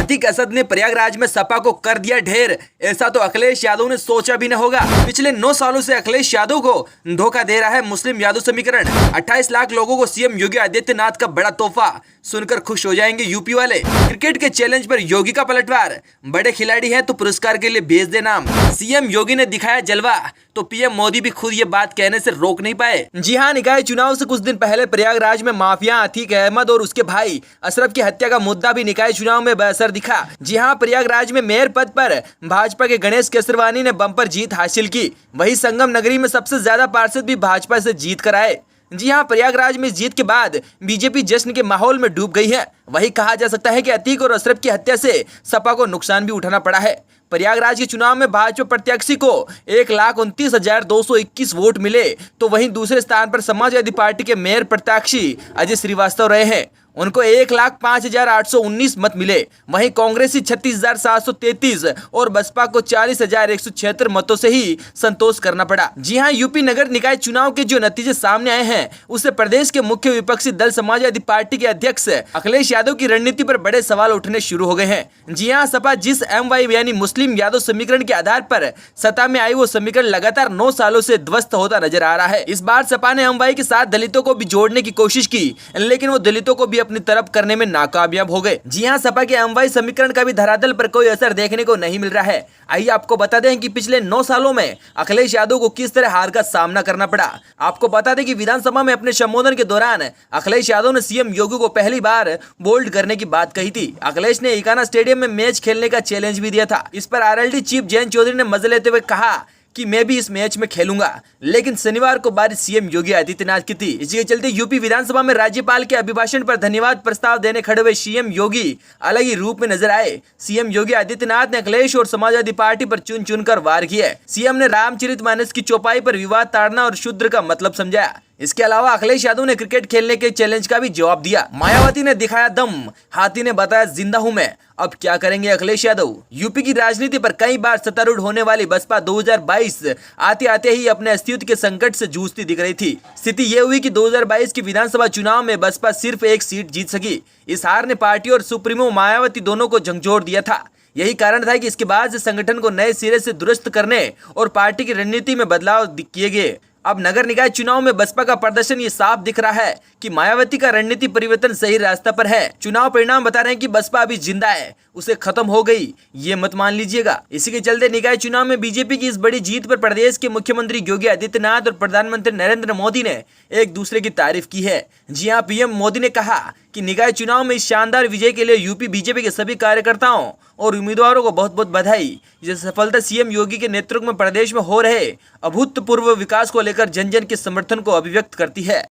अतीक असद ने प्रयागराज में सपा को कर दिया ढेर, ऐसा तो अखिलेश यादव ने सोचा भी न होगा। पिछले 9 सालों से अखिलेश यादव को धोखा दे रहा है मुस्लिम यादव समीकरण। 28 लाख लोगों को सीएम योगी आदित्यनाथ का बड़ा तोहफा, सुनकर खुश हो जाएंगे यूपी वाले। क्रिकेट के चैलेंज पर योगी का पलटवार, बड़े खिलाड़ी हैं तो पुरस्कार के लिए भेज दे नाम। सीएम योगी ने दिखाया जलवा तो पीएम मोदी भी खुद ये बात कहने से रोक नहीं पाए। जी हां, निकाय चुनाव से कुछ दिन पहले प्रयागराज में माफिया अतीक अहमद और उसके भाई अशरफ की हत्या का मुद्दा भी निकाय चुनाव में बेअसर दिखा। जी हां, प्रयागराज में मेयर पद पर भाजपा के गणेश केसरवानी ने बम्पर जीत हासिल की। वहीं संगम नगरी में सबसे ज्यादा पार्षद भी भाजपा से जीत कर आए। जी हां, प्रयागराज में जीत के बाद बीजेपी जश्न के माहौल में डूब गई है। वहीं कहा जा सकता है कि अतीक और अशरफ की हत्या से सपा को नुकसान भी उठाना पड़ा है। प्रयागराज के चुनाव में भाजपा प्रत्याशी को 1,29,221 वोट मिले, तो वहीं दूसरे स्थान पर समाजवादी पार्टी के मेयर प्रत्याशी अजय श्रीवास्तव रहे हैं, उनको 1,05,819 मत मिले। वहीं कांग्रेसी 36,733 और बसपा को 40,176 मतों से ही संतोष करना पड़ा। जी हां, यूपी नगर निकाय चुनाव के जो नतीजे सामने आए हैं, उससे प्रदेश के मुख्य विपक्षी दल समाजवादी पार्टी के अध्यक्ष अखिलेश यादव की रणनीति पर बड़े सवाल उठने शुरू हो गए हैं। जी हां, सपा जिस MY यानी मुस्लिम यादव समीकरण के आधार पर सत्ता में आई, वो समीकरण लगातार 9 सालों से ध्वस्त होता नजर आ रहा है। इस बार सपा ने MY के साथ दलितों को भी जोड़ने की कोशिश की, लेकिन वो दलितों को भी अपनी तरफ करने में नाकामयाब हो गए। जी हां, सपा के MY समीकरण का भी धरातल पर कोई असर देखने को नहीं मिल रहा है। आइए आपको बता दें कि पिछले 9 सालों में अखिलेश यादव को किस तरह हार का सामना करना पड़ा। आपको बता दें कि विधानसभा में अपने संबोधन के दौरान अखिलेश यादव ने सीएम योगी को पहली बार बोल्ड करने की बात कही थी। अखिलेश ने इकाना स्टेडियम में मैच खेलने का चैलेंज भी दिया था। इस पर RLD चीफ जयंत चौधरी ने मजे लेते हुए कहा कि मैं भी इस मैच में खेलूंगा, लेकिन शनिवार को बारिश सीएम योगी आदित्यनाथ की थी। इसी के चलते यूपी विधानसभा में राज्यपाल के अभिभाषण पर धन्यवाद प्रस्ताव देने खड़े हुए सीएम योगी अलग ही रूप में नजर आए। सीएम योगी आदित्यनाथ ने अखिलेश और समाजवादी पार्टी पर चुन चुनकर वार किए। सीएम ने रामचरितमानस की चौपाई पर विवाद ताड़ना और शूद्र का मतलब समझाया। इसके अलावा अखिलेश यादव ने क्रिकेट खेलने के चैलेंज का भी जवाब दिया। मायावती ने दिखाया दम, हाथी ने बताया जिंदा हूं मैं। अब क्या करेंगे अखिलेश यादव? यूपी की राजनीति पर कई बार सत्तारूढ़ होने वाली बसपा 2022 आते आते ही अपने अस्तित्व के संकट से जूझती दिख रही थी। स्थिति ये हुई कि 2022 के विधानसभा चुनाव में बसपा सिर्फ 1 सीट जीत सकी। इस हार ने पार्टी और सुप्रीमो मायावती दोनों को झकझोर दिया था। यही कारण था कि इसके बाद से संगठन को नए सिरे से दुरुस्त करने और पार्टी की रणनीति में बदलाव किए गए। अब नगर निकाय चुनाव में बसपा का प्रदर्शन ये साफ दिख रहा है कि मायावती का रणनीति परिवर्तन सही रास्ता पर है। चुनाव परिणाम बता रहे हैं कि बसपा अभी जिंदा है, उसे खत्म हो गई, ये मत मान लीजिएगा। इसी के चलते निकाय चुनाव में बीजेपी की इस बड़ी जीत पर प्रदेश के मुख्यमंत्री योगी आदित्यनाथ और प्रधानमंत्री नरेंद्र मोदी ने एक दूसरे की तारीफ की है। जी हाँ, पीएम मोदी ने कहा कि निकाय चुनाव में इस शानदार विजय के लिए यूपी बीजेपी के सभी कार्यकर्ताओं और उम्मीदवारों को बहुत बहुत बधाई। यह सफलता सीएम योगी के नेतृत्व में प्रदेश में हो रहे अभूतपूर्व विकास को लेकर जन जन के समर्थन को अभिव्यक्त करती है।